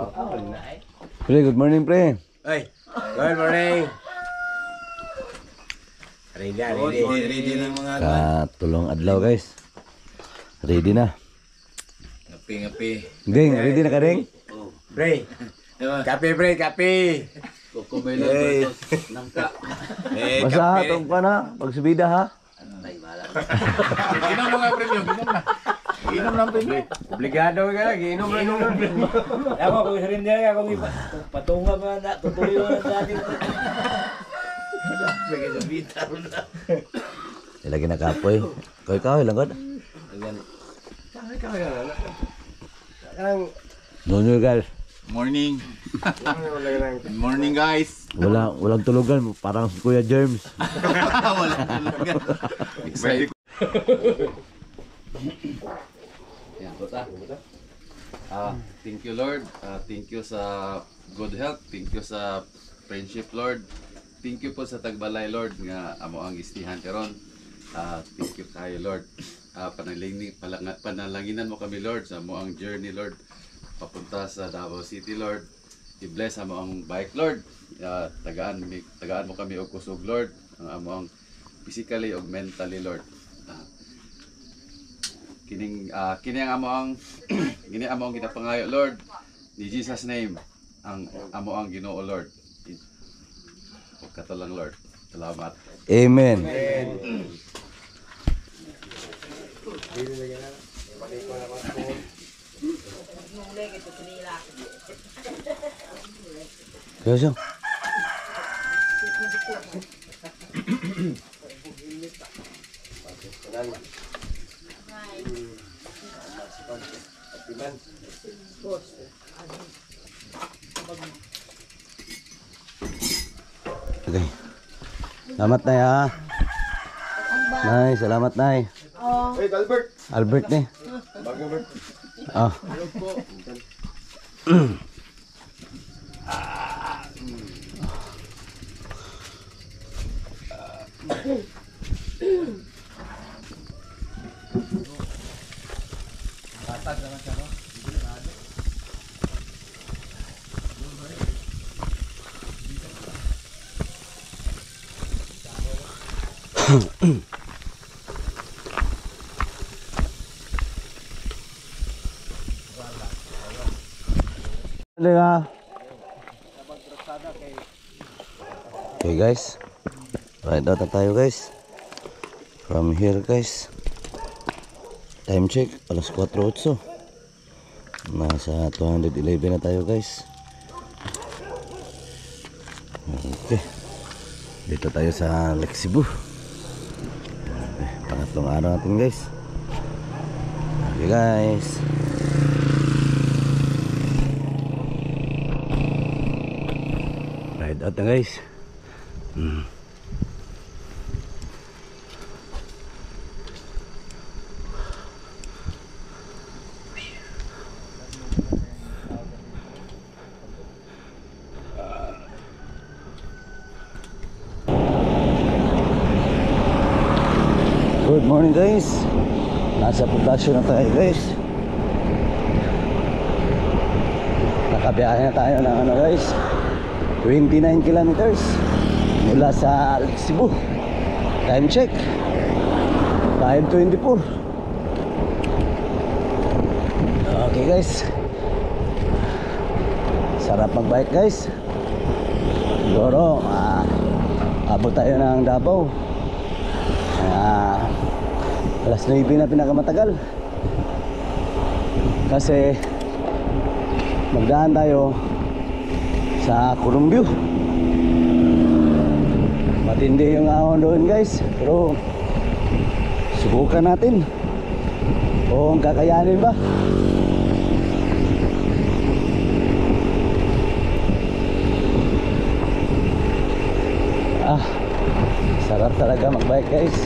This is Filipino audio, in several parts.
Pre, good morning, pre. Hey, good morning. Ready na mga Katulong adlaw, guys. Ready na. Ngapi. Ding, ready na ka, Ding? Pre. Kape, pre, kape. Kukumilan versus nangka. Basta itong pa na, pagsubida ha. Inom na nga, premium. Inom lang, premium. Obligado ka, inom lang, premium. Ako, kung isa rin nila, kung patunga mo na, tutuloy mo na dati. Ilagay na kapoy. Ikaw, ilang god? Nunyo, guys. Morning. Good morning, guys. Walang tulugan, parang si Kuya Germs. Walang tulugan. Excited. Yan, buta. Thank you, Lord. Thank you sa good health. Thank you sa friendship, Lord. Thank you po sa Tagbalay, Lord, nga amo ang istihan karon. Thank you kayo, Lord. Panalanginan mo kami, Lord, sa amo ang journey, Lord, papunta sa Davao City, Lord. I-bless amo ang bike, Lord. Tagaan mo kami og kusog, Lord. Ang amo ang physically ug mentally, Lord. Kini ang amo ang kini amo ang ginapangayo, Lord. In Jesus name, ang amo ang Ginoo, Lord. Katalang, Lord. Salamat. Amen. Kaya siya. Okay. Salamat, Nay, ha. Nay, salamat, Nay. Hey, Albert. Albert, ni. Albert. Ah. Okay, guys. Right out na tayo, guys. From here, guys. Time check, alas 4:08. Nasa 211 na tayo, guys. Okay. Dito tayo sa Lake Cebu. Okay, pangatlong araw natin, guys. Okay, guys. Ride out na, guys. Good morning, guys. Nasa production na tayo, guys. Nakabiyahe na tayo ng ano, guys, 29 kilometers mula sa Cebu. Time check 5:24. Okay, guys. Sarap magbike, guys. Siguro abot tayo ng Davao. Alas 9 na pinakamatagal. Kasi magdaan tayo sa Columbio. Matindi yung ahon doon, guys. Pero subukan natin kung kakayanin ba. Sarap talaga magbike, guys.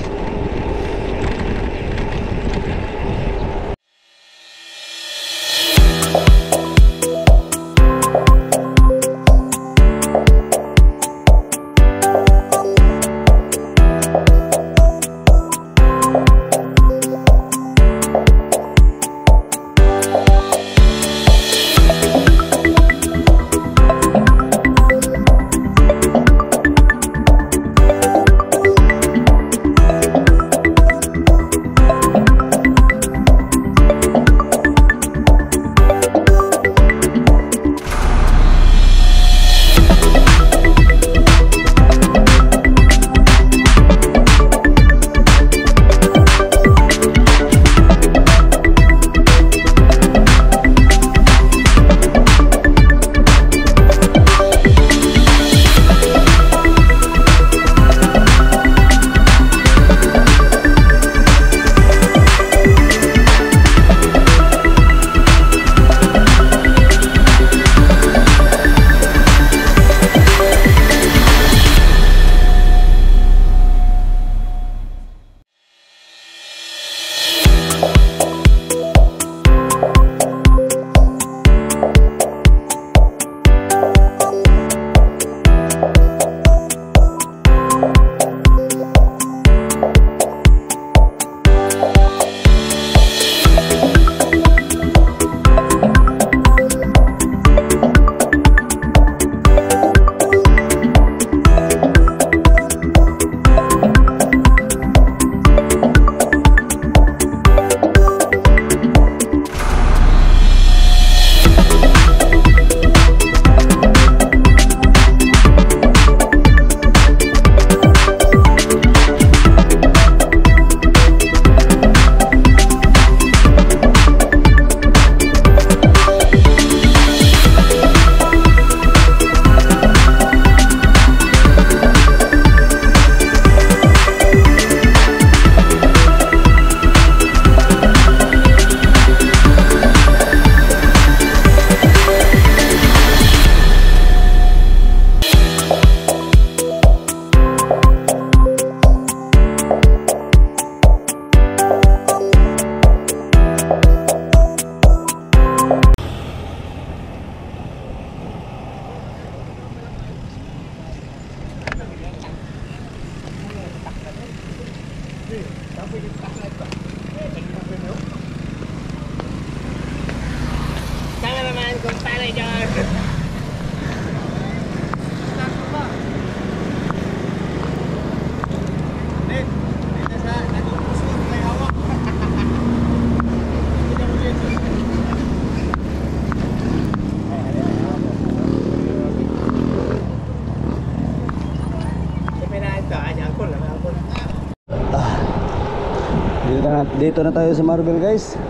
Dito na tayo sa Marble guys.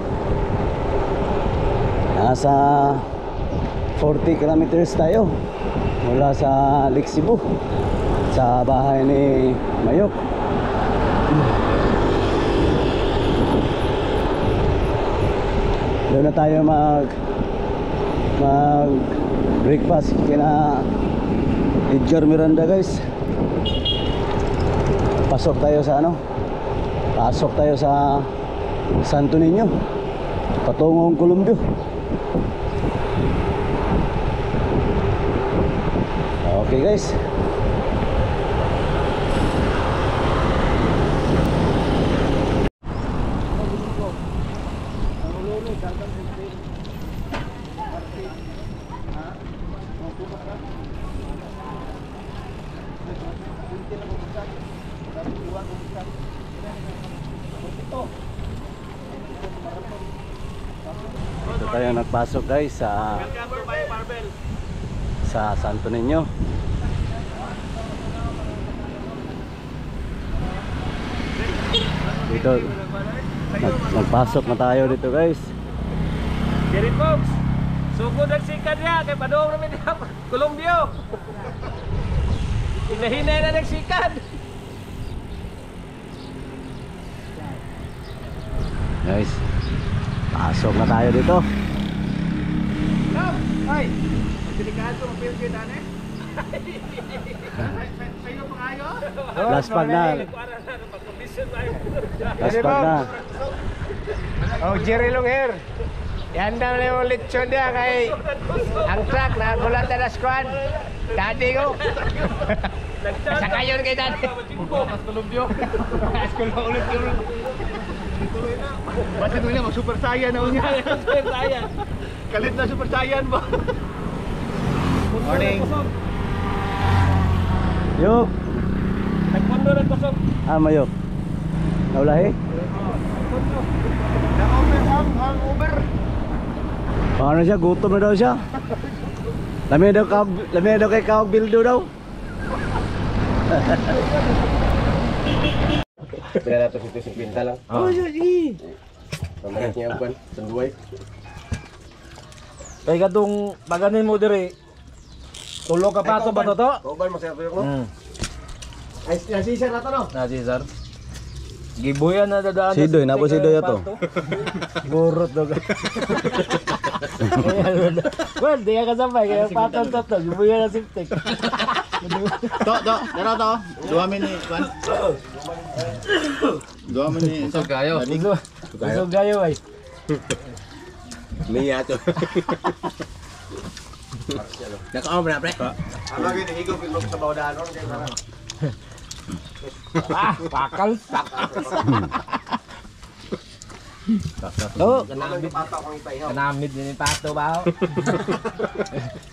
Nasa 40 kilometers tayo mula sa Lake Cebu, sa bahay ni Mayok. Doon na tayo mag breakfast kina Edgar Miranda guys. Pasok tayo sa Santo Niño patungong Columbio. Okay guys. Dito tayo nagpasok guys sa Santo Niño. Dito nagpasok na tayo dito guys. Jerry folks, sugod ang sikat niya kay padong namin niya Columbio. Hinahinay na nagsikat. Guys, pasok na tayo dito. Ay, delikado ang pilgin na eh. Payo pa kayo? Last pag na. Last pag na. Oh, Jerry Longhair. Ihanda na yung lechon niya kay ang truck na gulat na squad. Daddy ko. Sa kayon kay daddy. Mas Columbio. School na ulit yun. Basta ko na mag-super saiyan na unya. Super Saiyan. Kalit na super saiyan ba? Morning. Yok. Nagpundo ng kusog. Mayok. Naulahi? Hangover. Paano siya? Gutom na daw siya. Lami daw kay Kawag Bildo daw. Pila nato si Pinta lang. Oh, sige. Pamagat niya ang kwan, sanduay. Kay katong paganin mo dire. Tulo ka pato ba to? Kauban mo sa ko. Ay, nasisa na to no? Na Cesar. Gibuyan na dadaan. Sidoy, napo Sidoy ato. Burot do. Well, di ka kasabay kaya patong to. Gibuyan na siptek. Dara to. Duwa mi ni kwan. Duwa mi ni So kayo. Kusog gayo ay. Niya to. Nakaon na pre. Ano gid higop ilok sa bawdaan kay para. Pakal. To, Kanamit pato kang ipaihaw. kanamit din yung pato ba?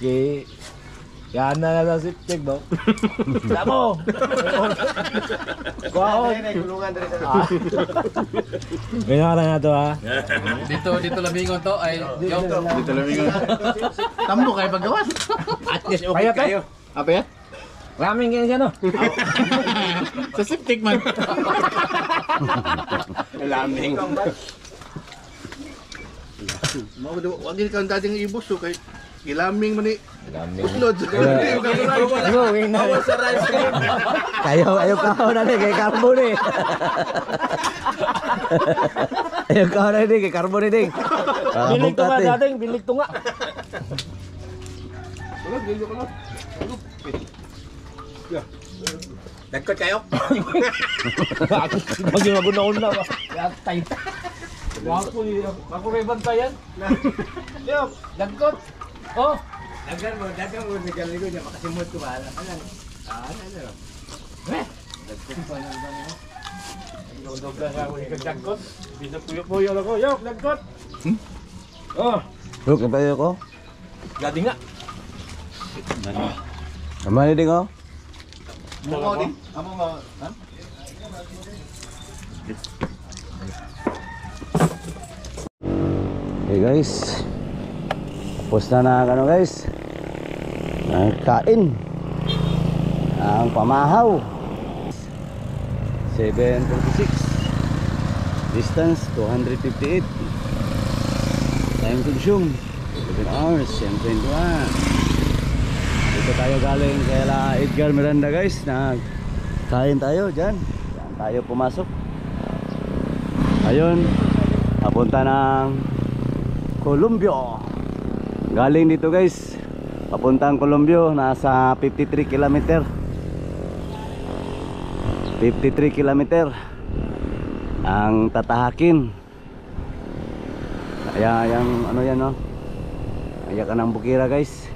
Ki yan na sa siptek ba? Damo. Wow, ay gulungan diri sa. Ganyan na to ha. Dito labingon to ay yung Dito lang mi. Tambo kay paggawas. At least okay Kaya, kayo. Apa ya? Raming ganyan siya no. Sa septic man. Laming. Mo do wag gid kan dating ibus so kay gilaming man ni. Raming. Uslod. Sa rice cream. Ayaw ka na ni kay Carbo ni. Ayaw ka na ni kay Carbo ni ding. Bilig tunga dating, bilig tunga. Dagkot kayo. Pag yung maguna-una ba? Yatay. Wako ni ako rin bantayan. Yo, dagkot. Oh, Dagan mo nagaligo niya makasimot ko ba. Ano? Ano? dagkot pa nang damo. Dog na ako ni dagkot. Bisa puyo-puyo ako. Yo, dagkot. Oh, Look, napayo ko. Gadi nga. Kamali din ko. Mo din. Amo nga. Ha? Okay guys. Tapos na ano guys. Nagkain. Ang pamahaw. 7:46. Distance 258. Time consume 7 hours and 21. Dito tayo galing kay Edgar Miranda guys. Nagkain tayo dyan. Diyan tayo pumasok. Ayun, papunta ng Columbio. Galing dito guys, papuntang Columbio, nasa 53 kilometer. 53 kilometer ang tatahakin. Kaya yung ano yan no, kaya ka ng Bukira guys.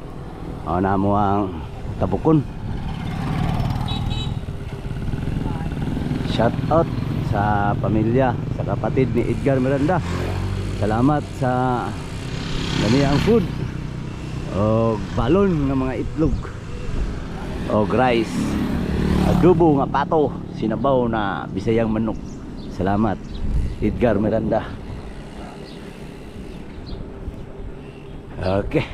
O na mo ang Tabukon. Shout out sa pamilya, sa kapatid ni Edgar Miranda. Salamat sa ganiyang food o balon ng mga itlog o rice, adobo nga pato, sinabaw na Bisayang manok. Salamat Edgar Miranda. Okay.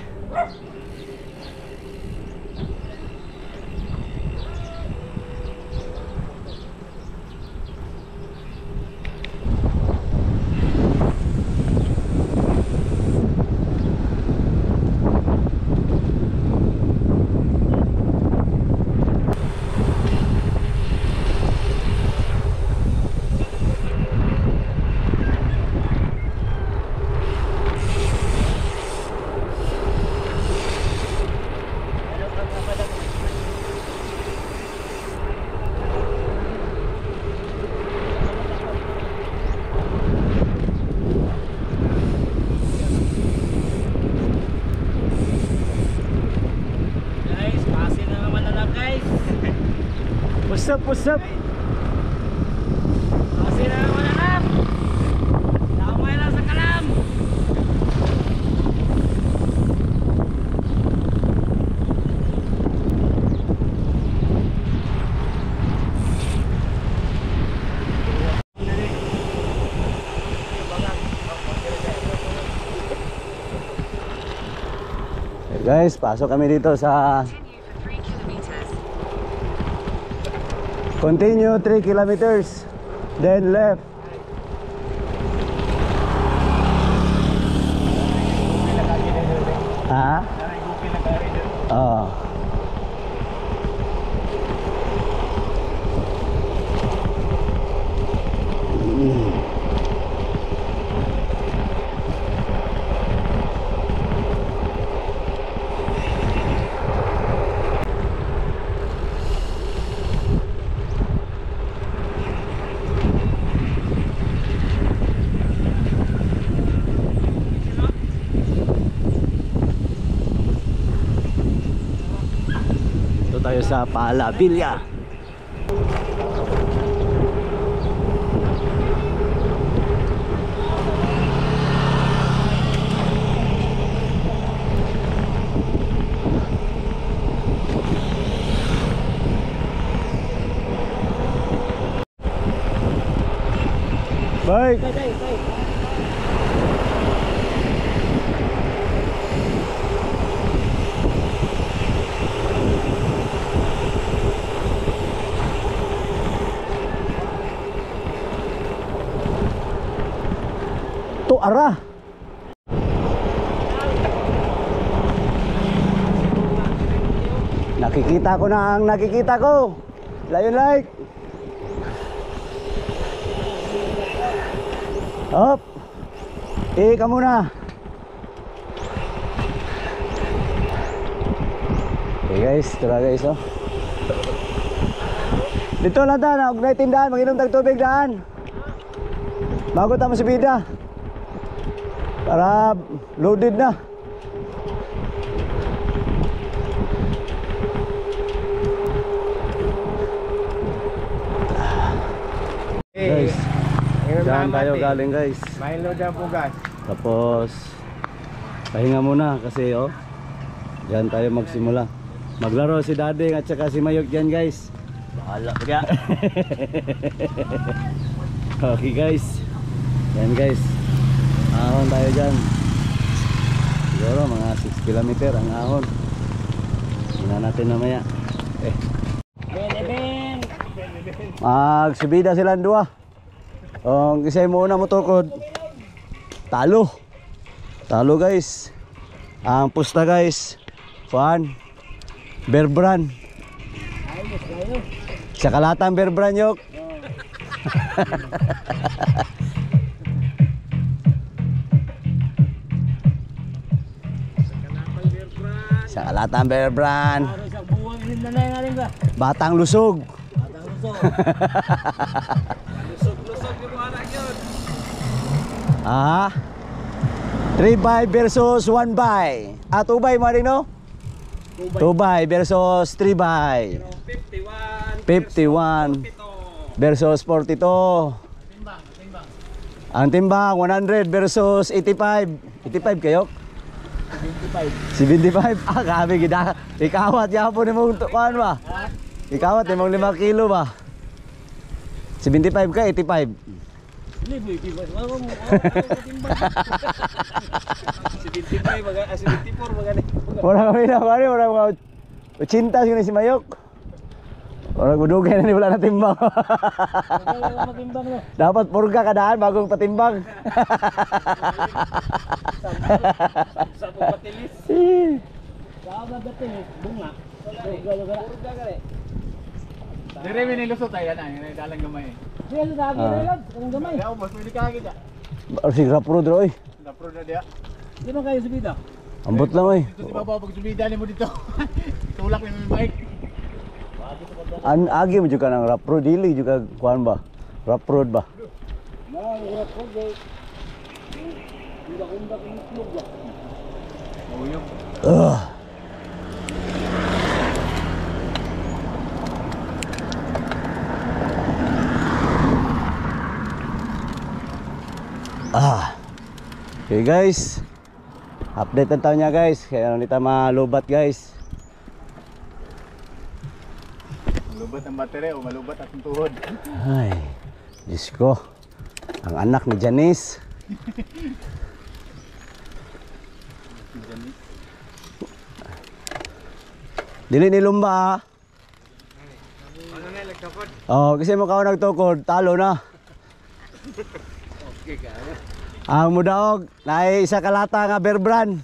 What's up? Kasi na naman alam. Damay lang sa kalam. Guys, pasok kami dito sa continue 3 kilometers, then left. Ha? Oo. Tayo sa Palabilla. Bye. Ara. Nakikita ko na ang nakikita ko. Lion like. Hop. Ka muna. Okay guys, tara guys oh. Dito lang ta, huwag na itindahan, mag-inom tag tubig daan. Bago tama si Bida. Para loaded na. Guys, dyan tayo galing guys. May load ang pugas. Tapos pahinga muna kasi oh, Diyan tayo magsimula. Maglaro si Dading at saka si Mayok dyan guys. Bahala ka dyan. Okay guys. Yan guys. Ahon tayo dyan. Siguro mga 6 kilometer ang ahon. Tingnan natin mamaya. Magsubida silang dua. Ang isa'y muna mo tukod. Talo. Talo guys. Ang pusta guys. Kuan. Bear Brand. Sa kalatang Bear Brand yok. Sa kalatang Bear Brand. Batang Lusog. Ah. 3 by versus 1 by. 2 by mo rin no? 2 by versus 3 by. 51 versus 42. Ang timbang 100 versus 85. 85 kayo? 75. Grabe gida. Ikawat yapon ni mong kuan ba? Ikawat ni mong 5 kilo ba? 75 ka 85. Libre, libre. Wala mo. 75 mga 74 mga ni. Wala kami na pare, wala mga 80 siguro si Mayok. Wala gudugay na ni wala na timbang. Wala matimbang no. Dapat purga kadaan bagong patimbang. Sa patilis. Sa patilis bunga. Purga gare. Dire mi nilusot tayo na, yung dalang gamay. Diyan sa dami rin, ang gamay. Kaya mas pwede ka kita. Si Rapro dro oy. Napro na dia. Di man kayo subida. Ambot lang oy. Ito si Baba pag sumida ni mo dito. Tulak ni mo bike. An agi mo juga nang Rapro dili juga kuan ba? Rapro ba? Mga ko gay. Unda itlog ba. Uyog. Okay guys. Update ang taon niya guys. Kaya nita malubat guys. Malubat ang batere o malubat at tuhod. Ay, Diyos ko. Ang anak ni Janice. Dili ni Lumba. Ano na nagtukod? Oh, kasi mo kao nagtukod, talo na. Okay ka. Ang mudaog, naay isa kalata nga Bear Brand.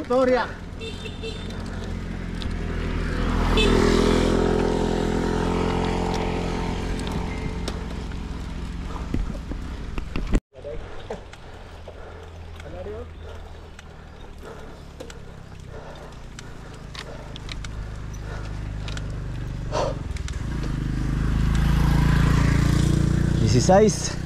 Motor ya. This is size.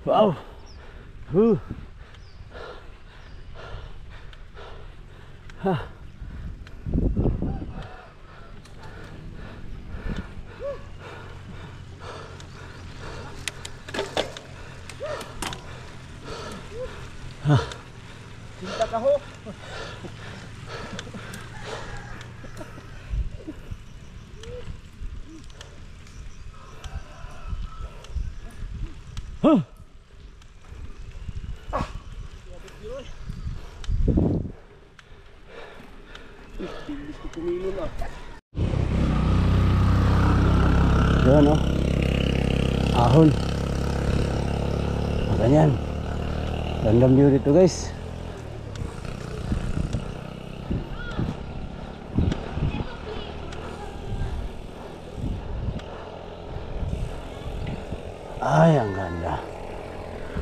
Wow. Ha. Cinta ka ho. Yun oh. Ahon. Ganyan. Random view dito guys. Ay, ang ganda.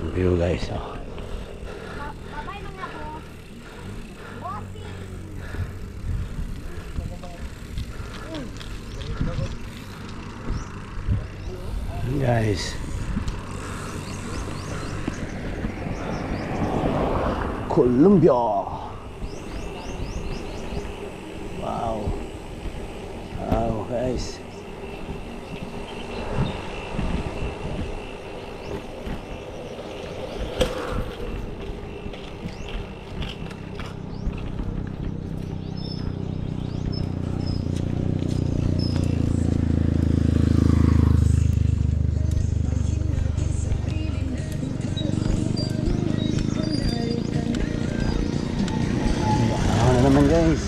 Ang view guys. Oh. Guys. Colombia. Wow. Wow, guys. Ano na naman guys.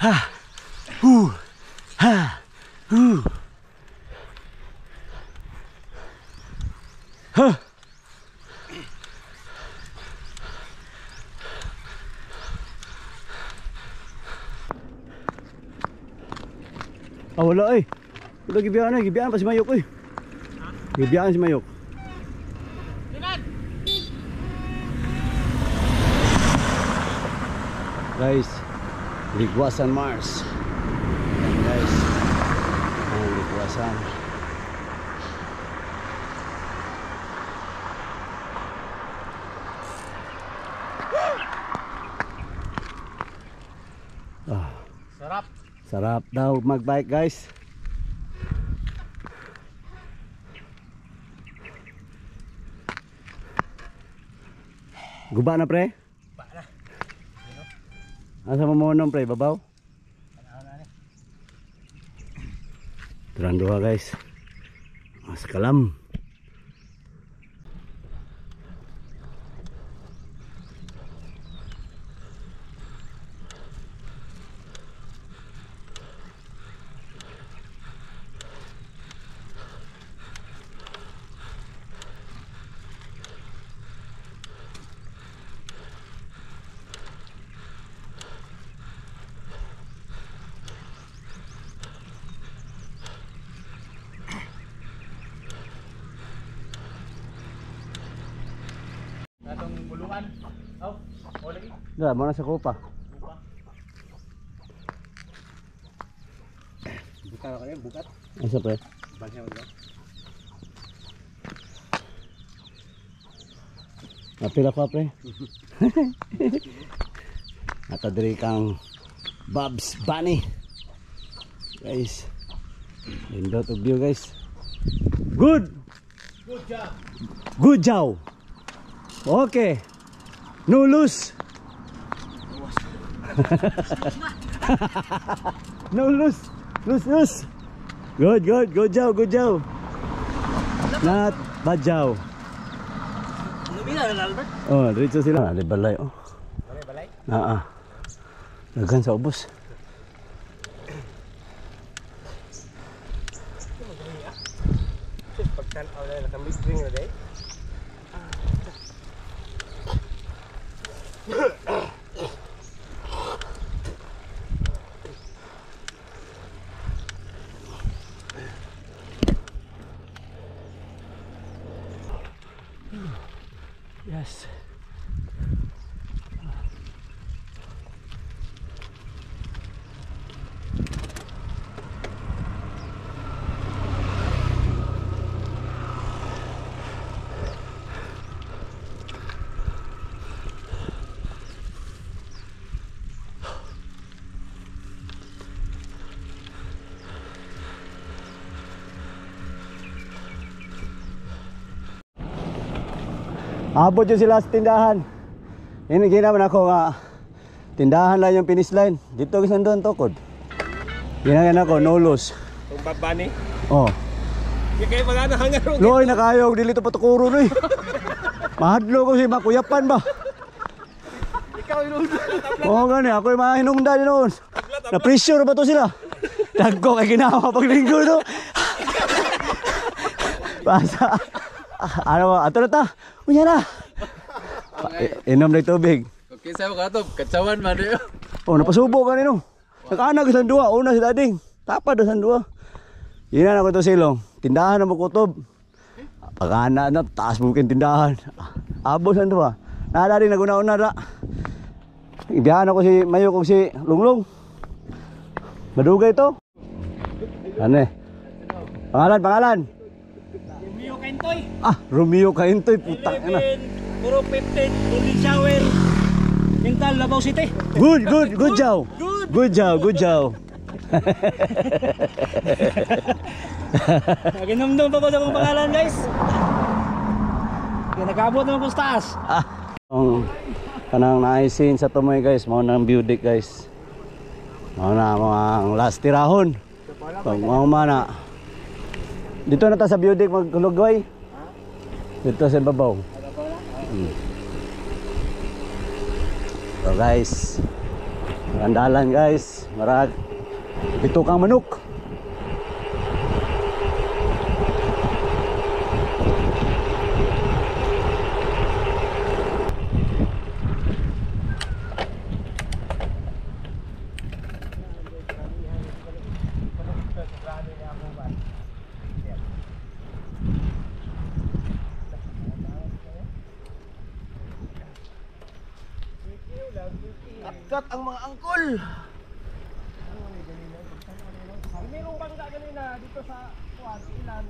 Ha. Ha. Ha. Ah, wala eh. Wala gibiyaan eh. Gibiyaan pa si Mayok eh. Gibiyaan si Mayok. Guys, Ligwasan Mars. Ayan guys. Ayan, Ligwasan. Ah. Sarap. Sarap daw magbike guys. Guba na pre? Guba na. Asa mo monong pre, babaw? Terang doha guys. Mas kalam. Atong bulungan. Oh, lagi. Da, mo na sa kupa. Buka ka rin, bukat. Asa pre? Banyaw mo. Napila ko pre. Ata diri kang Bob's Bunny. Guys. Lindot og view guys. Good. Good job. Good job. Okay. No lose. No lose. Lose. Good job. Not bad job. Lumina na Albert. Oh, diretso sila. Ali balay oh. Balay. Dagan sa ubos. Pagtan away na kami string na day. Yes. Abot yun sila sa tindahan. Ini ginaman ako nga tindahan lang yung finish line. Dito kasi doon tokod. Ginagan ako, no lose. Kung babani. Oh. Hindi kayo magana hangar ro. Loy nakayog dili to patukuro no. Mahadlo ko si Makuyapan ba. Ikaw inunda. Oo gani, ako yung mga hinungdan noon. Na-pressure ba to sila? Dagko kay ginawa pag linggo to. Basta. Ano ba? Ato na ta. Unya na. Inom na tubig. Okay, sa'yo ka ito. Katsawan man rin. Oh, napasubo ka nino. Nakaanag sa duwa. Una si dading. Tapad sa duwa. Yun na ako to silong. Tindahan na mo kutob. Pagkana na, taas mo kin tindahan. Abo sa duwa. Nadari na guna-una na. Ibiyahan ako si Mayo kong si Lunglong. Madugay to. Ano eh? Pangalan. Romeo Kaintoy. Ah, Romeo Kaintoy. Putang ina. Puro 15. Golden shower. Mental Davao City. Good job. Good job. Ginumdum pa ko sa kong pangalan guys. Nag-abot naman kung taas. Ang kanang naisin sa tumoy guys, mao nang view deck guys. Mao na mga last tirahon. Pag mao mana. Dito na ta sa view deck maglugway. Dito sa babaw. So guys, andalan guys, marag ito kang manok. Kat ang mga angkol. Mayroong bangga kanina dito sa kuwan, ilan.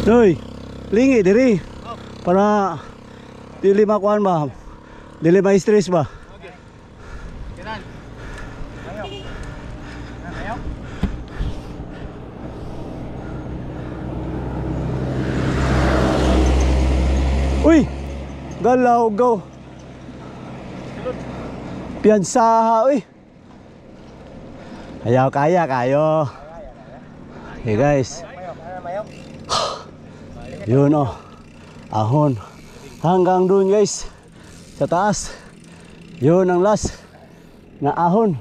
Noy, lingi diri. Para dili makuan ba? Dili ma stress ba? Kiran. Ayaw. Ayaw. Uy! Galaw go. Piyansaha uy. Ayaw kaya kayo. Hey guys. Ayaw. Yun oh. Ahon. Hanggang doon guys. Sa taas. Yun ang last na ahon.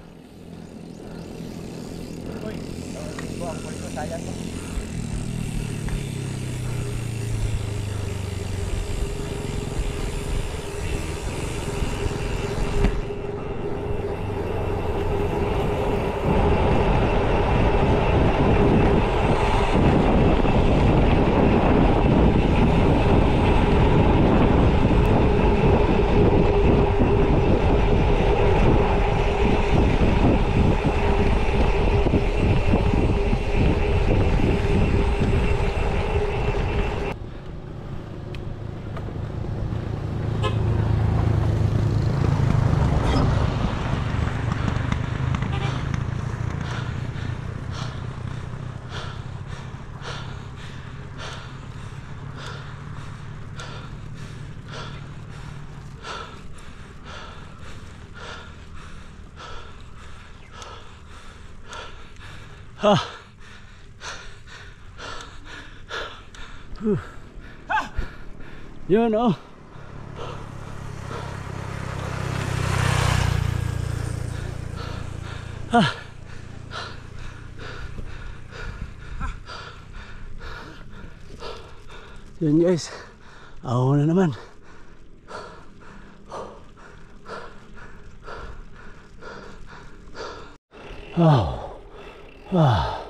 Ha. Yun oh. Ha. Yun guys. Ako na naman. Oh. Ah.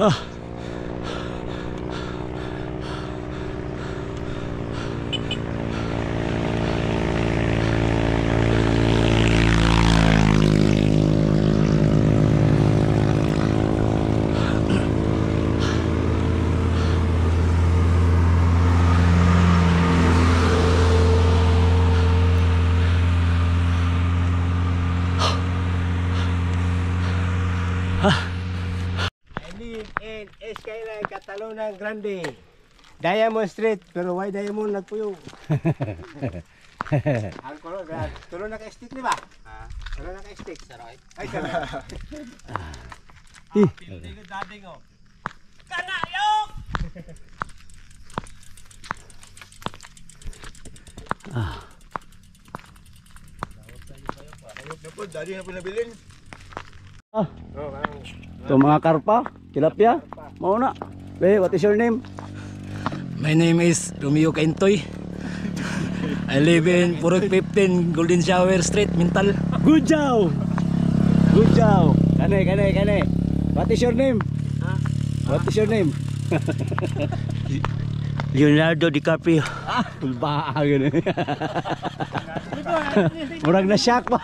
I live in Skyline, Catalonia Grande. Diamond Street, pero why Diamond nagpuyo? Ang kolor, tulo na ka-stick, di ba? Tulo na ka-stick. Saray. Ay, saray. Pinigod dati ko. Kanayok! Ito mga karpa, tilapia, mauna. Hey, what is your name? My name is Romeo Kaintoy. I live in Purok 15, Golden Shower Street, Mintal. Good job! Good job! Kane. What is your name? What is your name? Leonardo DiCaprio. Pulbaa gano'n. Murag na shock pa.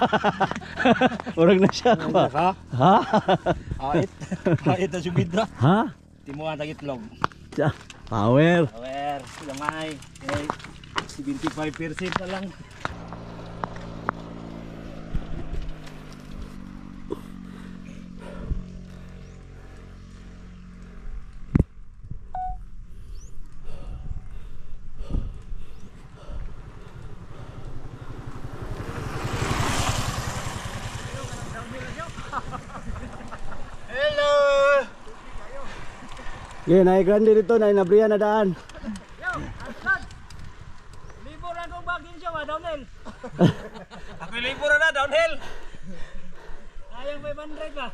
Murag na shock pa. Ha? Hait na sumidra. Ha? Timuan na itlog. Power. Power, lamay. 75% na lang. Yeah, naik grande dito, naik nabriyan na daan. Libur lang kong bagin siya, downhill. Ako libur na, downhill. Ayang 500 ba?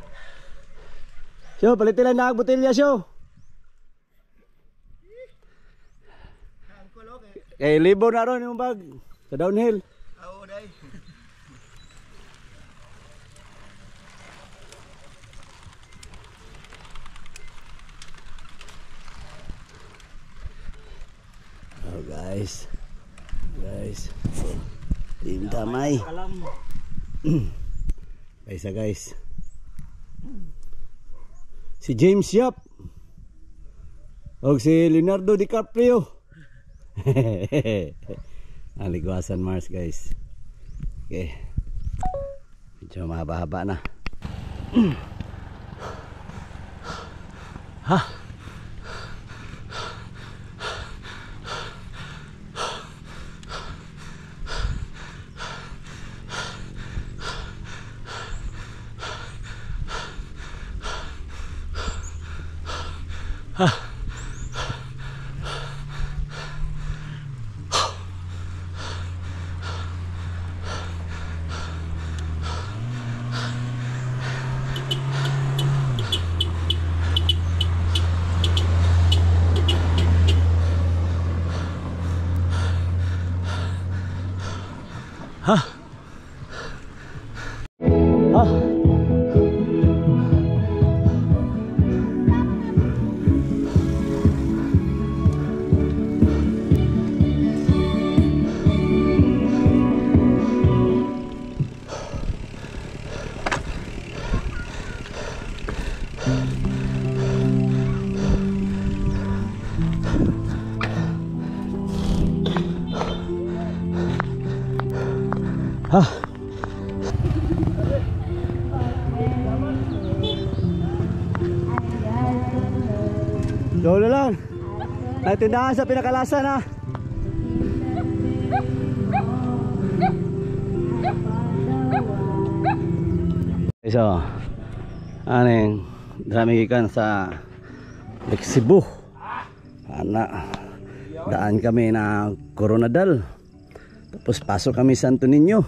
Syo, palitin lang na ang botelya, Syo. Eh, libor na ron yung bag sa downhill. Oh guys, team damay. Isa guys, si James Yap o si Leonardo DiCaprio. Ang ligwasan Mars guys. Okay, medyo mahaba-haba na. Ha? Dolo lang. Nagtindahan sa pinakalasan ha. So, aning drami gikan sa Lake Cebu. Ana daan kami na Coronadal. Tapos pasok kami sa Santo Niño.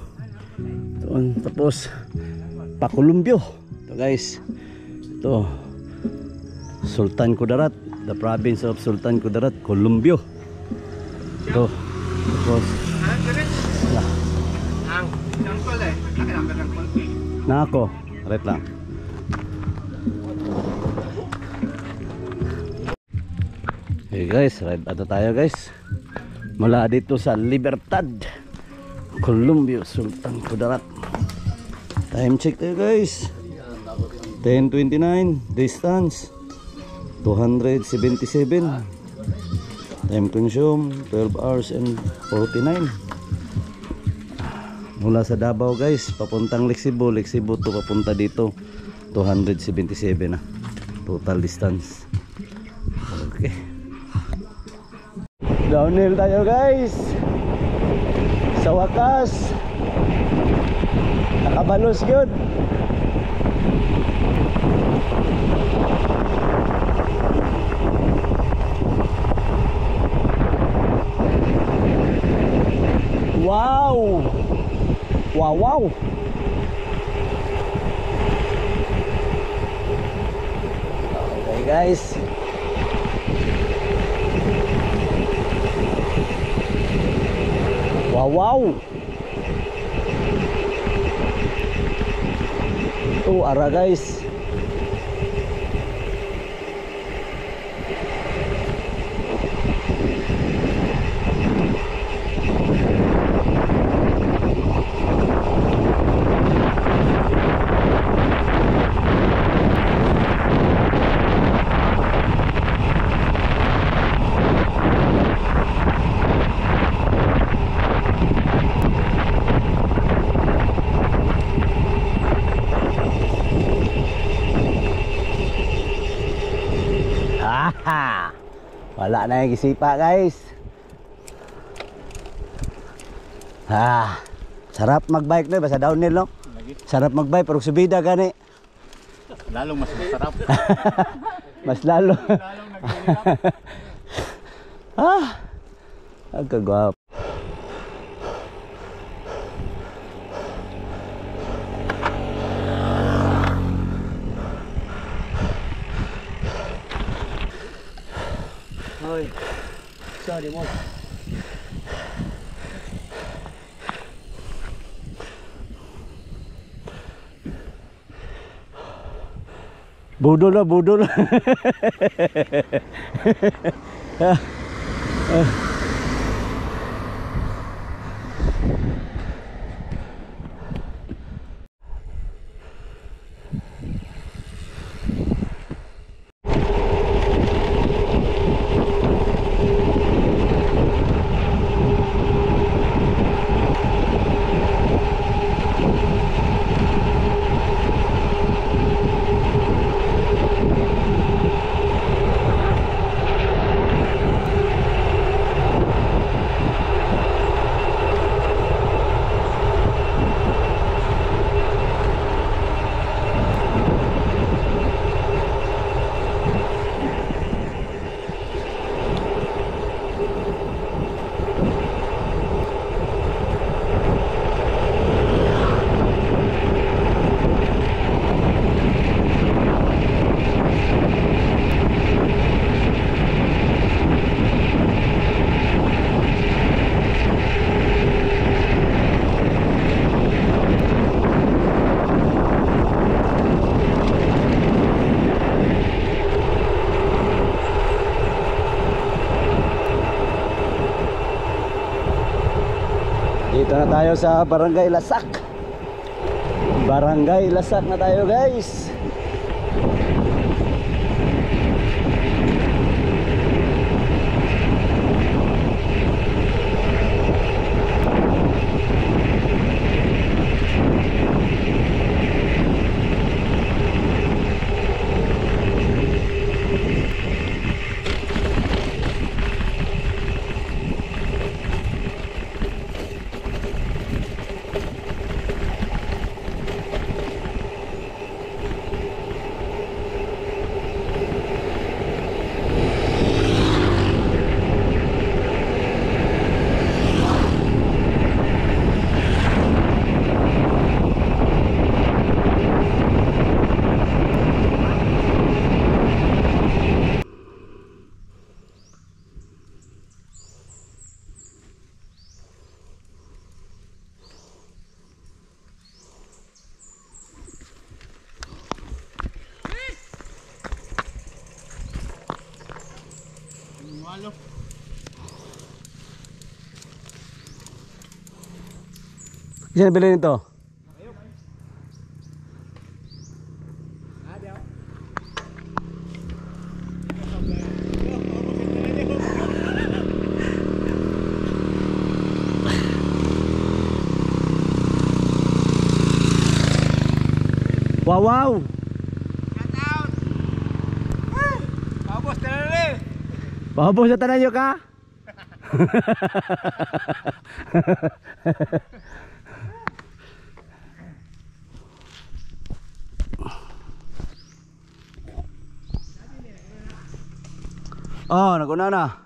Doon, tapos pa Columbio. Ito guys. Ito Sultan Kudarat, the province of Sultan Kudarat, Columbio. Ito. Tapos na ako. Right lang. Okay guys, ride ato tayo guys. Mula dito sa Libertad, Columbia, Sultan Kudarat. Time check tayo guys. 10:29, distance 277. Time consume 12 hours and 49. Mula sa Davao guys, papuntang Lexibo, Lexibo to papunta dito 277 na total distance. Okay. Downhill tayo guys. Sa wakas nakabalos yun. Wow! Wow, wow! Okay guys. Wow, wow! Oh, ara guys. Wala na yung isipa guys. Sarap magbike no, basta downhill no. Sarap magbike pero subida gani. Lalong mas masarap. Mas lalo. Lalong naghihirap. Ang kagwapo. Hoy. Sorry mo. Budol na, budol. Dito na tayo sa Barangay Lasak. Barangay Lasak na tayo guys. Isa nabili nito? Wow, wow! Pabos na rin. Pahubos na tanan nyo ka? Oh, naguna na.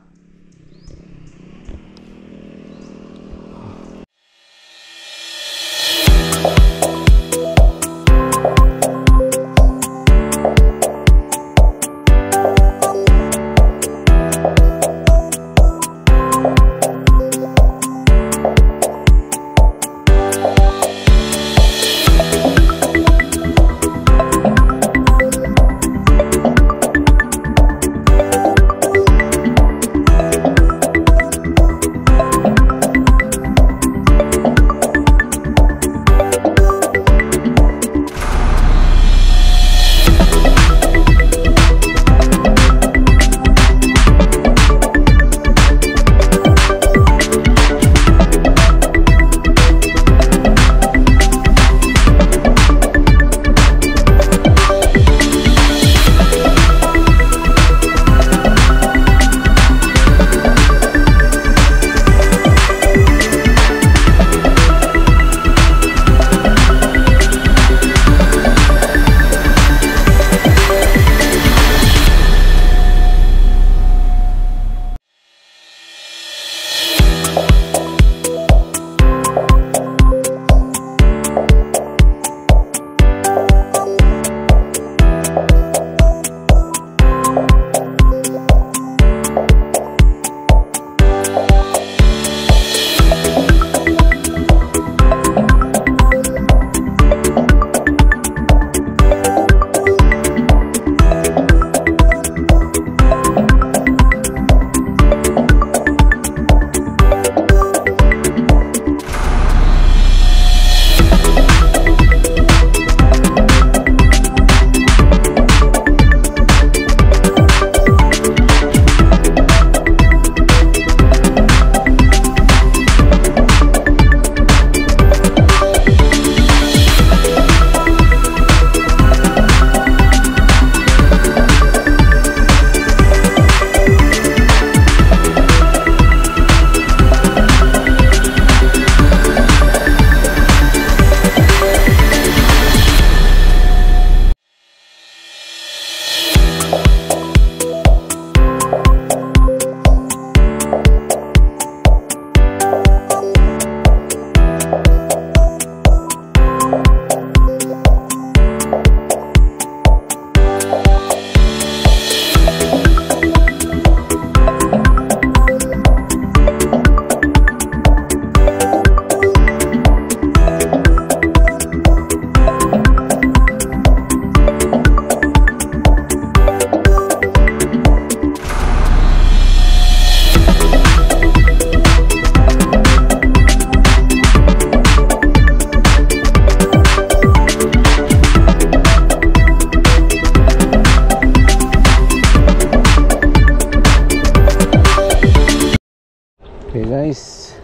Okay guys,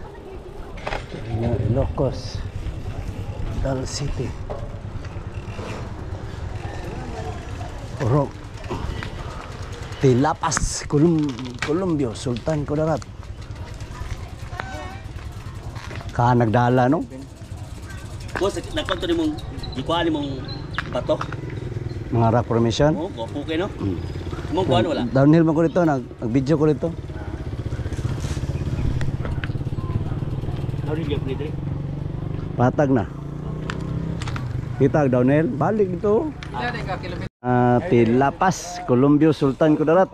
Ilocos, Dal City, Orok, Tilapas, Columbio, Sultan Kudarat. Ka nagdala no? Boss, nakonto ni mong ikuha ni mong bato. Mga rock formation. Oo, gopo kayo no? Mong kuha wala. Downhill man ko rito, nag-video ko rito. Patag na. Kita downhill, balik dito. Tilapas, Columbio, Sultan Kudarat.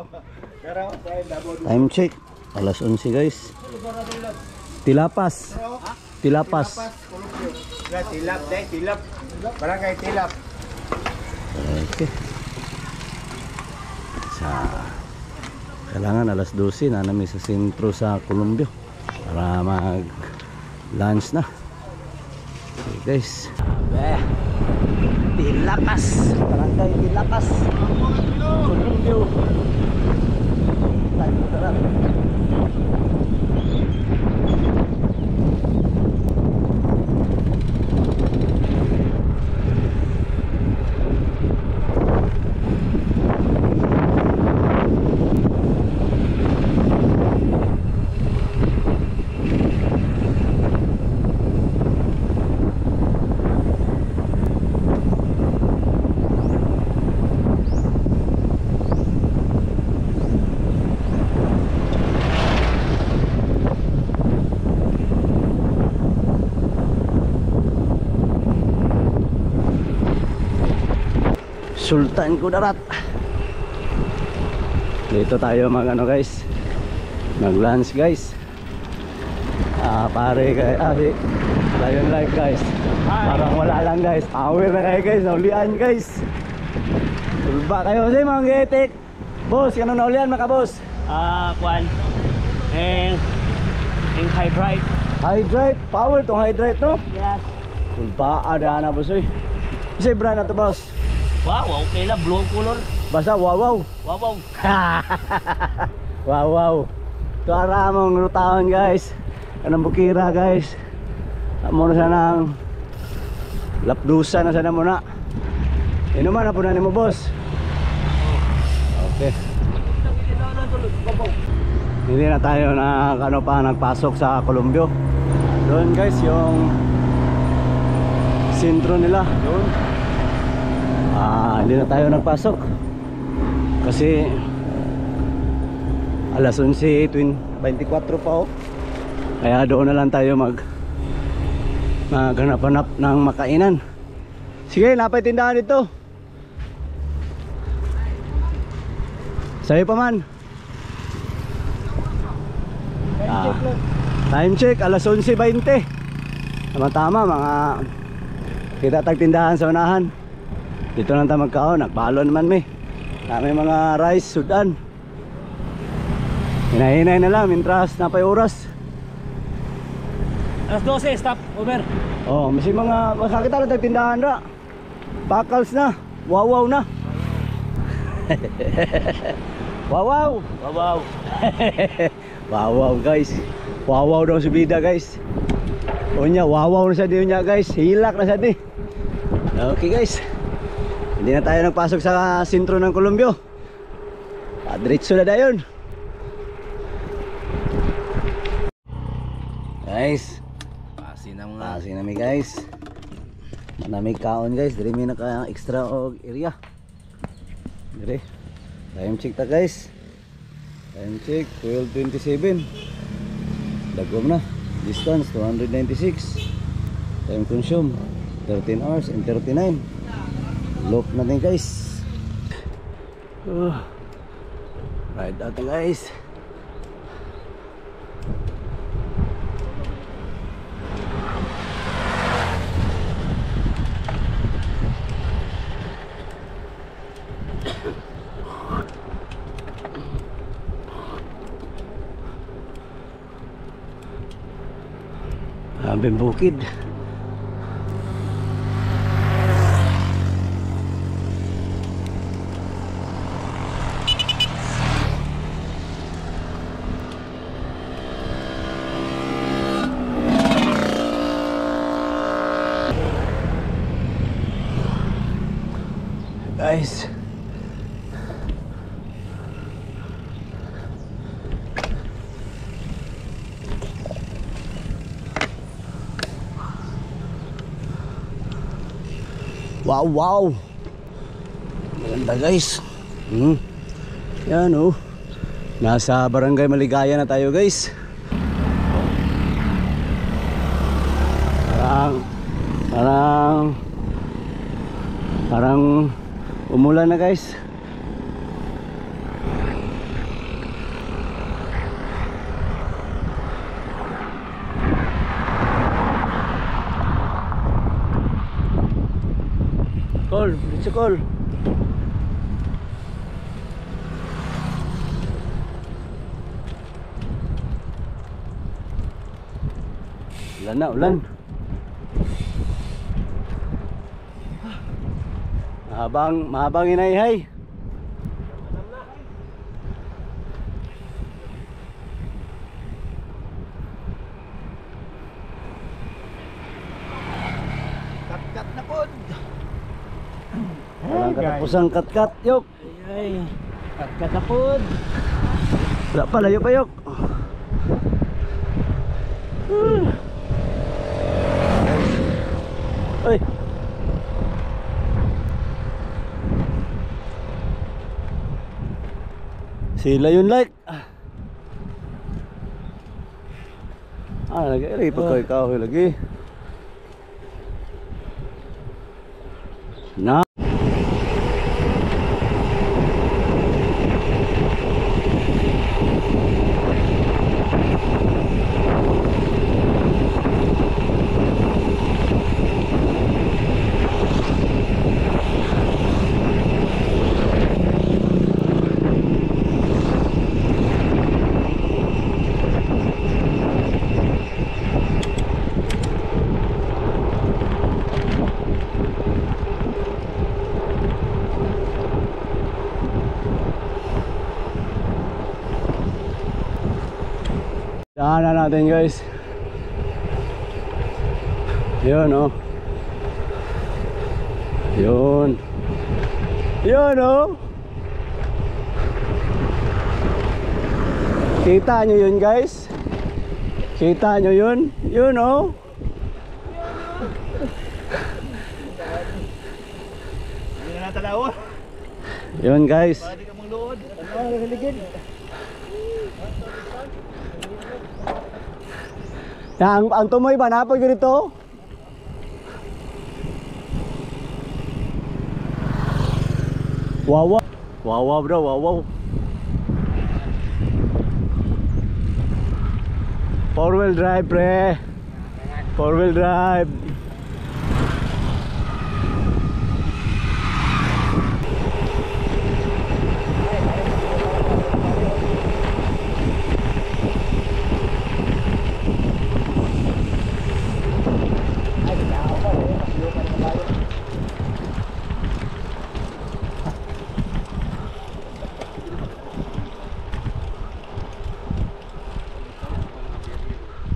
Time check, alas 11 guys. Tilapas. Tilapas. Tilap deh, tilap. Barangay Tilap. Okay. Kailangan alas 12 na namin sa sentro sa Columbio para mag lunch na. Okay guys. Tilapas. Barangay Tilapas. Columbio. Tayo darat. Sultan Kudarat. Dito tayo mag ano guys, mag lunch guys. Pare kay Lion Life guys. Parang wala lang guys. Power na kayo guys, naulian guys. Tulba kayo sa mga getik. Boss, kano naulian mga boss? Kwan. And hydrate. Hydrate, power tong hydrate no? Yes. Tulba ada na boss oy. Isa brand na to boss. Wow, okay lang. Blue color. Basta wow. Wow. Wow. Ito aramong rutahan guys. Kanang bukira guys. Amo na sanang lapdusa na sana muna. Inuman na po na ni mo boss. Okay. Hindi na tayo na ano pa nagpasok sa Columbio. Doon guys yung sentro nila. Doon. Hindi na tayo nagpasok kasi alas 11:24 pa kaya doon na lang tayo maghanap-hanap ng makainan. Sige, napay tindahan dito sa'yo pa man. Time check alas 11:20. Tama mga kita tagtindahan sa unahan. Dito lang tayo magkaon, nagbalo naman may mga rice, sudan. Hinahinay na lang, mintras napay oras. Alas 12, stop, over. Masi mga masakita na tagtindahan ra. Bakals na, wawaw na. Wawaw. Wawaw guys. Wawaw daw si Bida guys. Unya, wawaw na sa di unya guys. Hilak na sa di. Okay guys. Hindi na tayo nagpasok sa sentro ng Columbio. Diretso na dayon. Guys, pasin na mi guys. Manami kaon guys, diri mi naka extra og area. Diri. Time check ta guys. Time check 12:27. Dagom na. Distance 296. Time consume 13 hours and 39. Look natin guys. Ride natin guys. Abing bukid. Guys, wow, maganda guys. Yan nasa Barangay Maligaya na tayo guys. Parang umulan na guys. Call, it's a call. Ulan na, ulan. Mahabang inayhay. Kat-kat na po. Walang katapusang kat-kat, yok. Ay, kat-kat na po. Wala pa, layo pa, yok. Ay. Sila yun like. Lagi pa ikaw lagi. Na. Daanan natin guys. Yun oh. Yun. Yun oh. Kita nyo yun guys. Kita nyo yun. Yun oh. Yun guys. Ang tumoy ba napag ganito? Wow, wow bro, wow. 4-wheel drive pre. 4-wheel drive.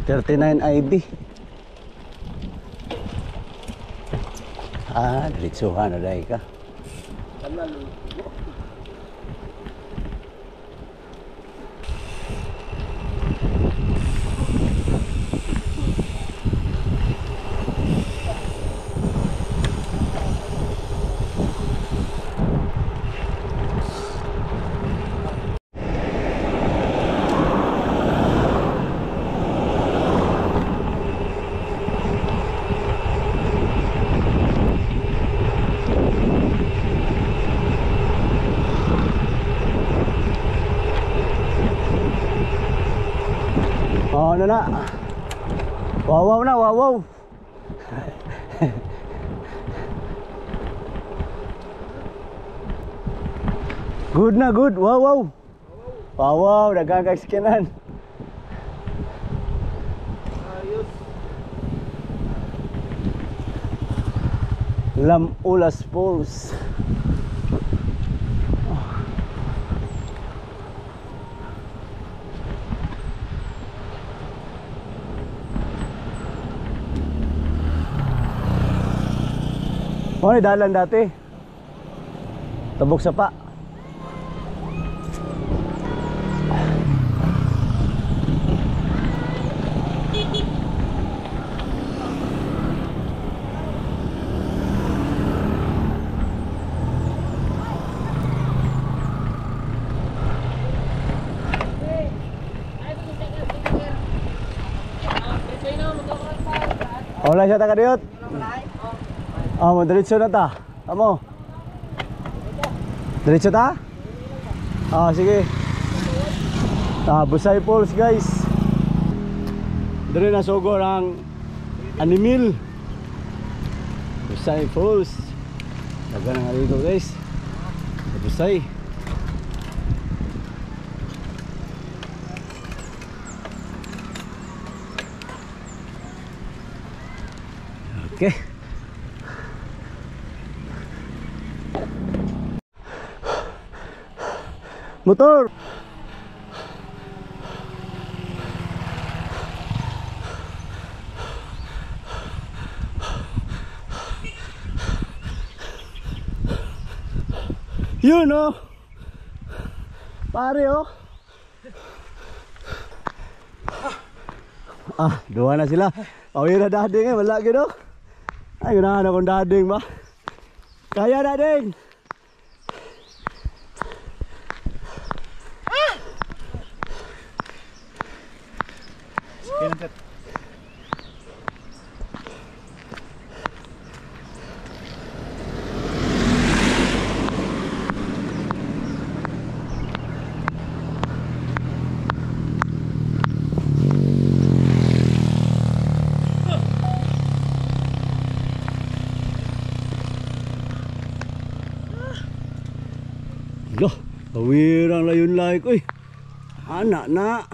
$39 IB. Diretsuhan na dahil ka. Ano na? Wow na, wow. Good na, good. Wow. Wow, nagkakaskinan. Ayos. Lamulas Falls. Oh, dalan dati. Tabok Sapa. Wala siya taga-diot. Mo diretso na ta. Amo. Diretso ta? Sige. Busay Falls guys. Dere na sugod ang Animil. Busay Falls. Dagan nga dito guys. Busay. Okay. Motor! Yun oh! Pare oh! Ah, dua na sila. Pauwi na dading eh, wala gino. Ay, ganahan akong dading ba? Kaya dading! Loh, kawirang layon like oy. Anak na.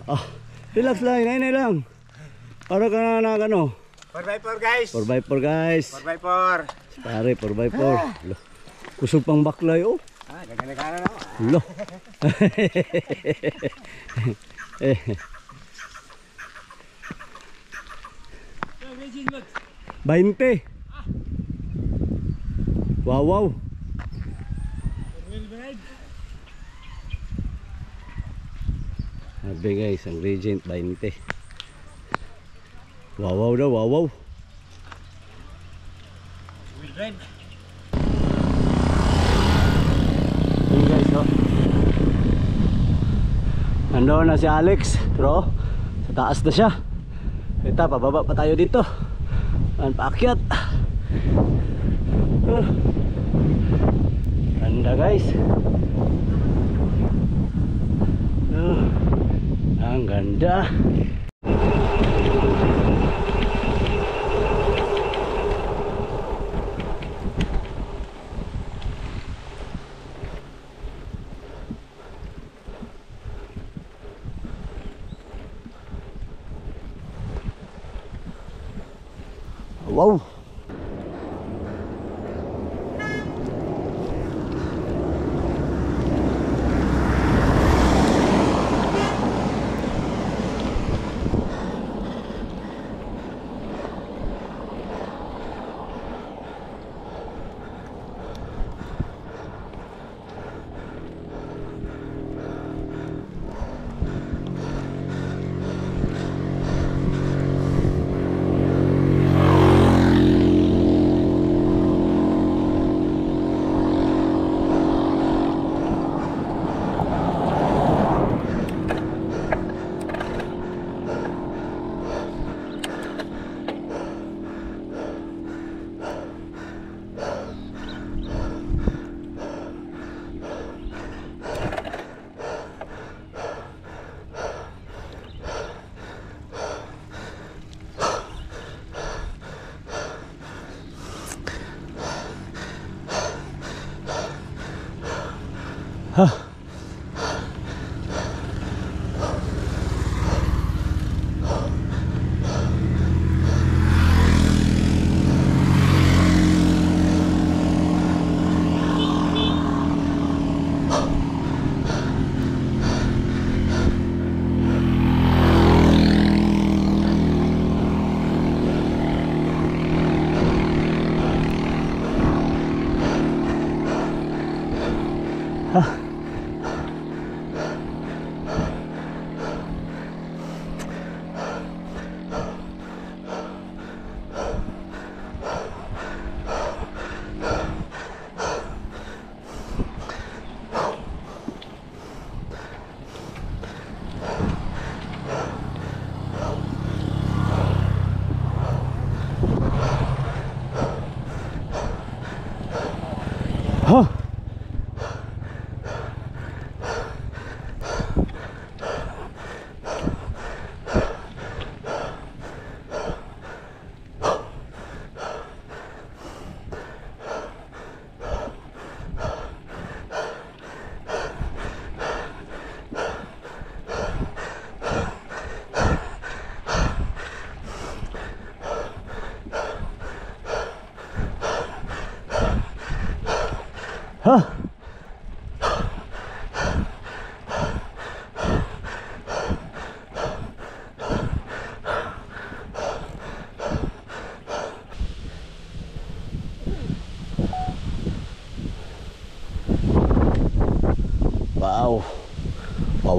Ah, relax lang, nay lang. Para ka na ano? 4x4 guys. 4x4 guys. 4x4. Pare, 4x4. Loh. Kusog pang baklay oh. Ah, gagana na. Loh. Eh. 20. Wow, wow. Sabi guys, ang Regent 20. Wow, wow daw, wow, wow. Yun guys, oh. Nandoon na si Alex, pero sa taas na siya. Kita, pababa pa tayo dito. Paakyat. Ganda guys. Ang ganda. Wow.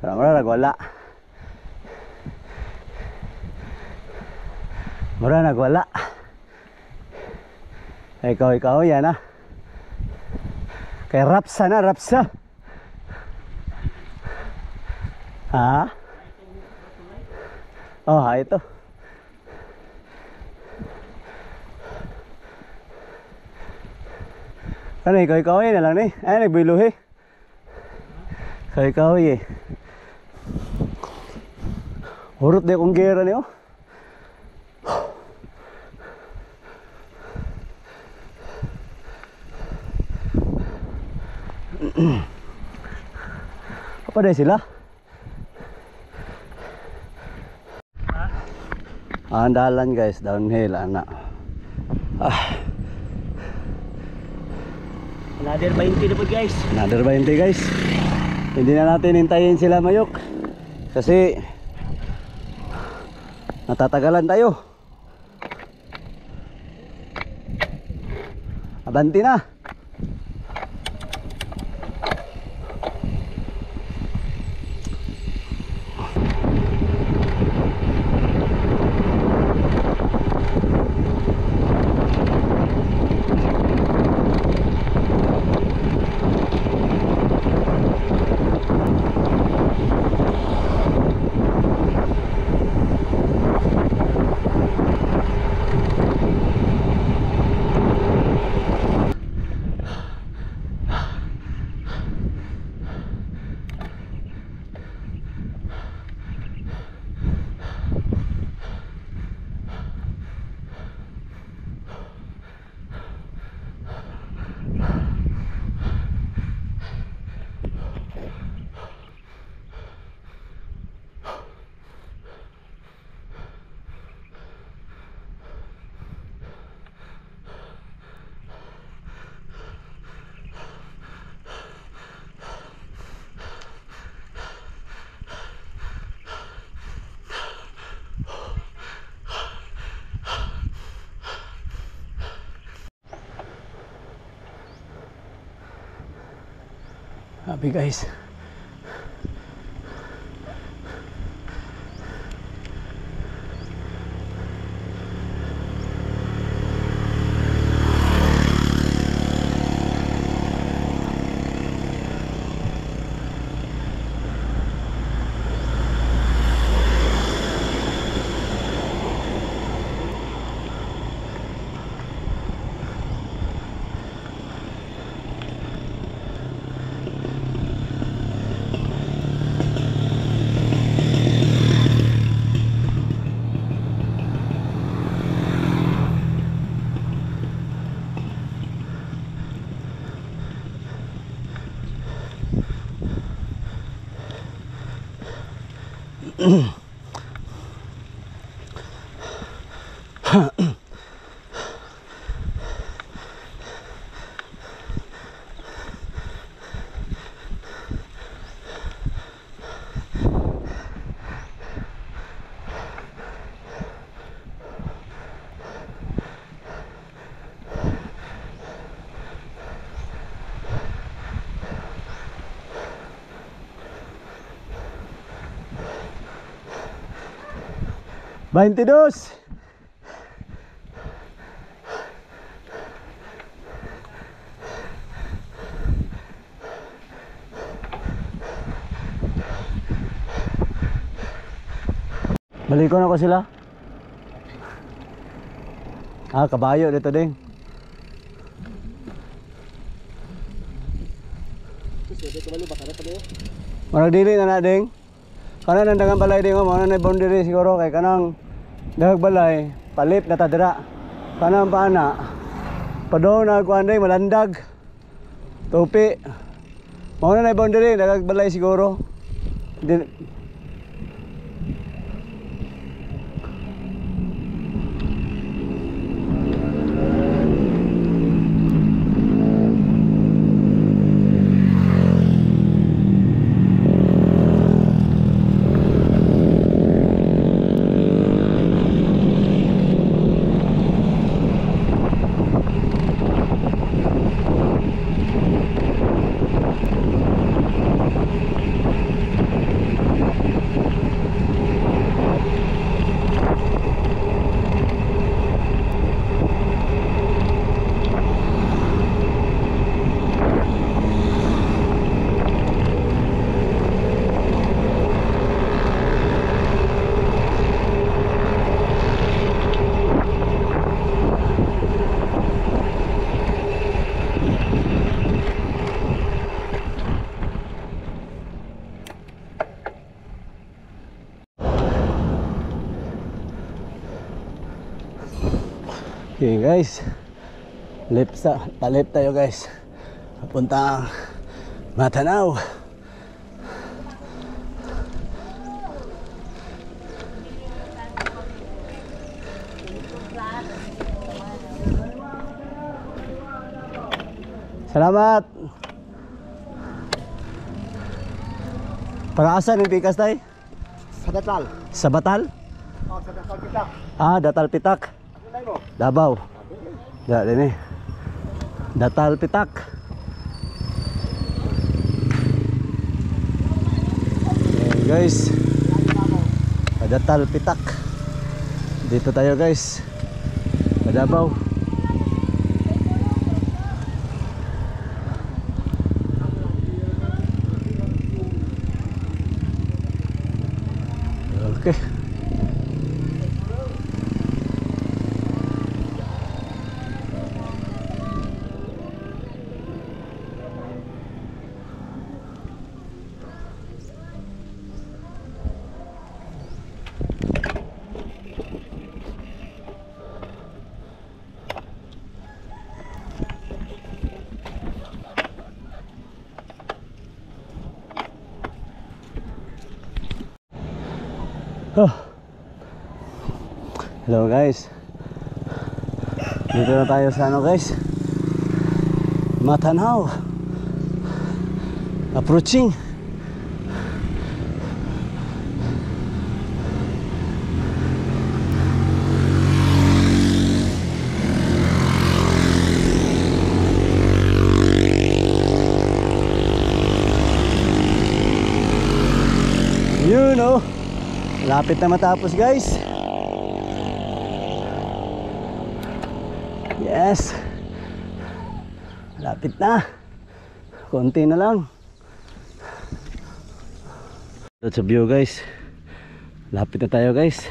Mura nagwala. Mura nagwala. Ikaw yan ha. Kay rapsa na, rapsa. Ha? Oh, ito. Ano, ikaw na lang ni. Ay, nagbiluhi. Ikaw eh. Urot di akong gera niyo. Apa deh sila? Andalan guys, downhill anak. Another 20 na po guys. Another 20 guys. Hindi na natin hintayin sila mayok. Kasi natatagalan tayo. Abanti na. Happy guys. Baintidos. Balikon ako sila. Kabayo dito din. Marag dili na na ding. Kana nang dagang balay ding mo na boundary siguro kay kanang dagag balay palip na tadira. Kanang paana. Padaw na kuan ding malandag. Tupi. Mao na boundary dagag balay siguro. Okay guys, palip tayo guys, papuntang Matanaw. Salamat. Pag-aasan yung pikas tayo? Sa Datal. Sa Batal? Oh, sa Datal kita. Datal Pitak. Davao. Din eh. Datal Pitak. Ayan guys. Datal Pitak. Dito tayo guys. Sa Davao. Okay. Oh. Hello guys. Dito na tayo sa ano guys, Matanaw. Approaching. You know, lapit na matapos guys. Yes. Lapit na. Konti na lang. That's a view guys. Lapit na tayo guys.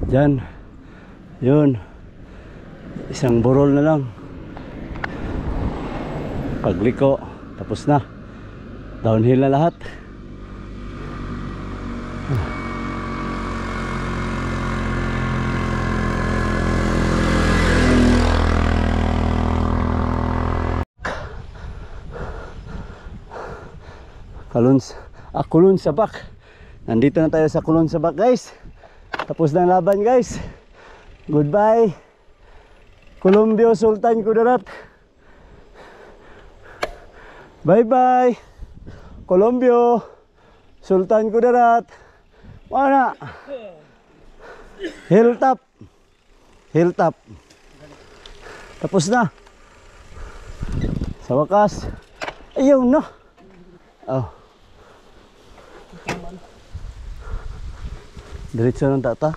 Diyan. Yun. Isang burol na lang. Pagliko. Tapos na. Downhill na lahat. Kulon Sabak. Nandito na tayo sa Kulon Sabak guys. Tapos na ang laban guys. Goodbye Colombio Sultan Kudarat. Bye bye Colombio Sultan Kudarat. Mana? Hilltop. Hilltop. Tapos na. Sa wakas. Ayun na. Oh. Diretso ng tata.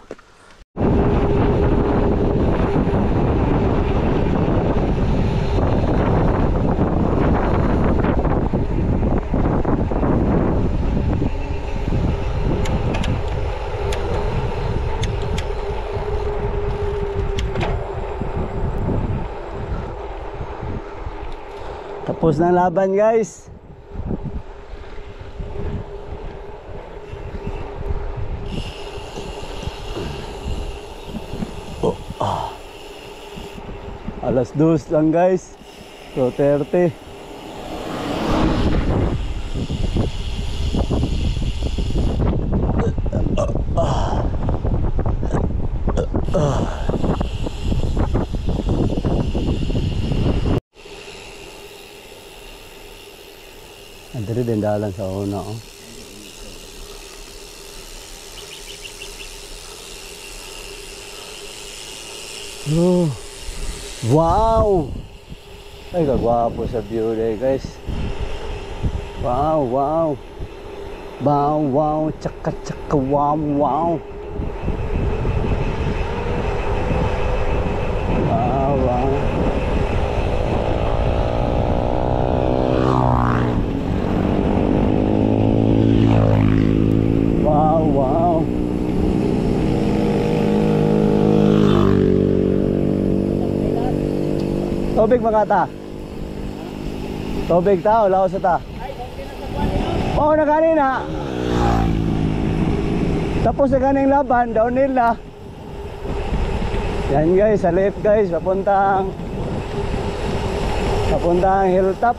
Tapos na laban guys. Alas 2 lang guys. 2:30. Andari din dalan sa una oh. Oh. Wow! Ay, kagwapo sa view day guys. Wow, wow. Wow, wow. Tsaka, tsaka, wow, wow. Wow, wow. Wow, wow. Tubig makata. Tubig ta o laos ta. Oo na kanina. Tapos na kaning laban, downhill na. Yan guys, sa left guys, papuntang hilltop.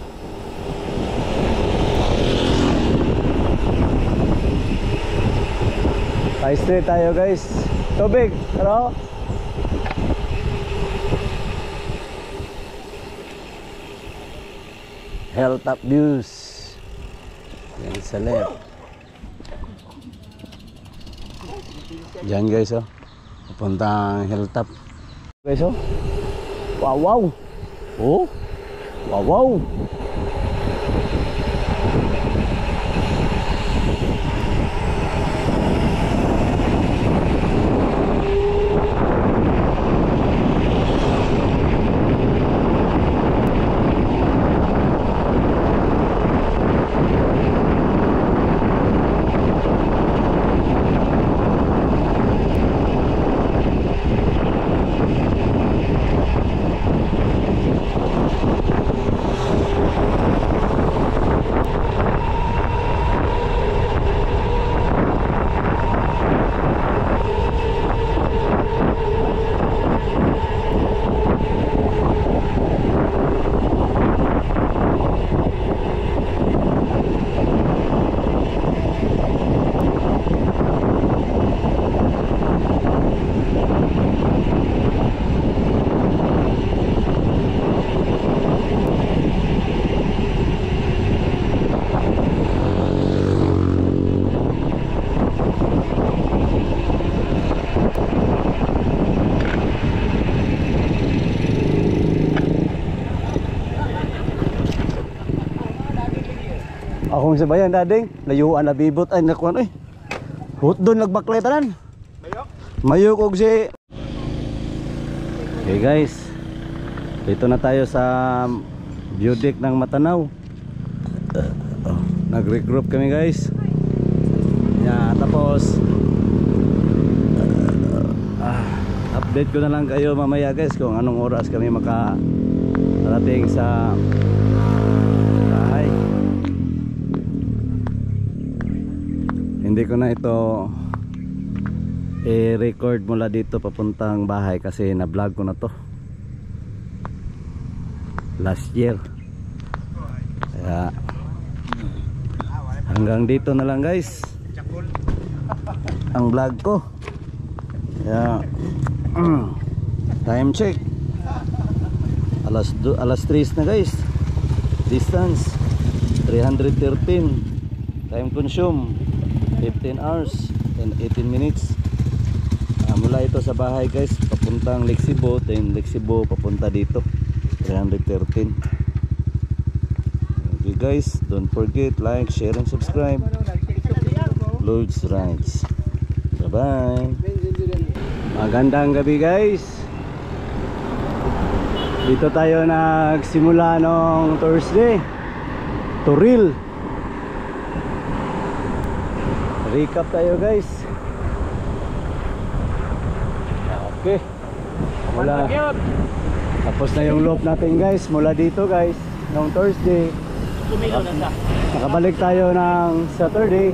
High street tayo guys. Tubig, pero hilltop views. Yan sa left. Diyan guys oh. Papuntang hilltop. Guys oh. Wow wow. Oh. Wow wow. Akong sabayan dading, layuan na bibot ay nakuan oy. Hut doon nagbaklay tanan. Mayok og si. Okay guys. Dito na tayo sa view deck ng Matanaw. Nag-regroup kami guys. Yeah, tapos update ko na lang kayo mamaya guys kung anong oras kami makarating sa bahay. Hindi ko na ito i-record mula dito papuntang bahay kasi na-vlog ko na to last year. Kaya hanggang dito na lang guys ang vlog ko. Kaya time check alas 3 na guys. Distance 313. Time consume 15 hours and 18 minutes. Mula ito sa bahay guys papuntang Lake Cebu, then Lake Cebu papunta dito 313. Okay guys, don't forget like, share and subscribe. Loads Rides. Bye bye. Magandang gabi guys. Dito tayo nagsimula nung Thursday. Turil. Recap tayo guys. Okay. Mula, tapos na yung loop natin guys. Mula dito guys nung Thursday. Nakabalik tayo ng Saturday.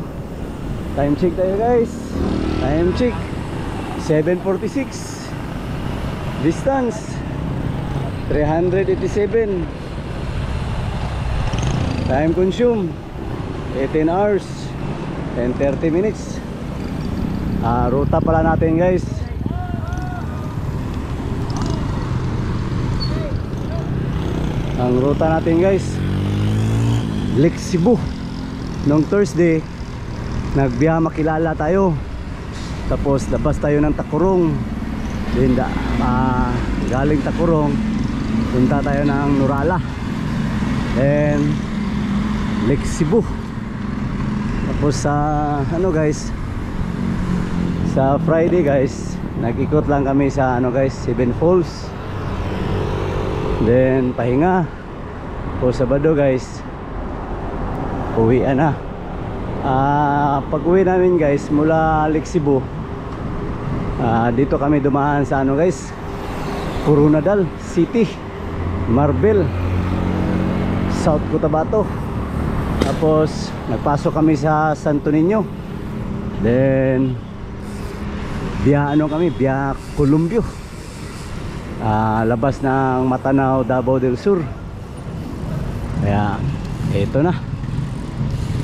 Time check tayo guys. Time check 7:46. Distance 387. Time consume 18 hours and 30 minutes. Ruta pala natin guys. Ang ruta natin guys Lake Cebu. Nung Thursday nagbiyahe makilala tayo. Tapos labas tayo ng Takurong. Then galing Takurong punta tayo ng Nurala and Lake Cebu. Tapos sa guys sa Friday guys nag-ikot lang kami sa guys Seven Falls, then pahinga. Po Sabado guys uwian na. Pag uwi namin guys mula Lake Cebu, dito kami dumaan sa guys Coronadal City, Marbel, South Cotabato. Tapos nagpasok kami sa Santo Niño, then biya Columbio. labas ng Matanao, Davao del Sur. Kaya ito na.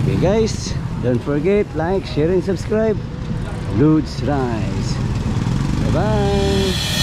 Okay guys, don't forget like, share and subscribe. Lods Rice. Bye bye.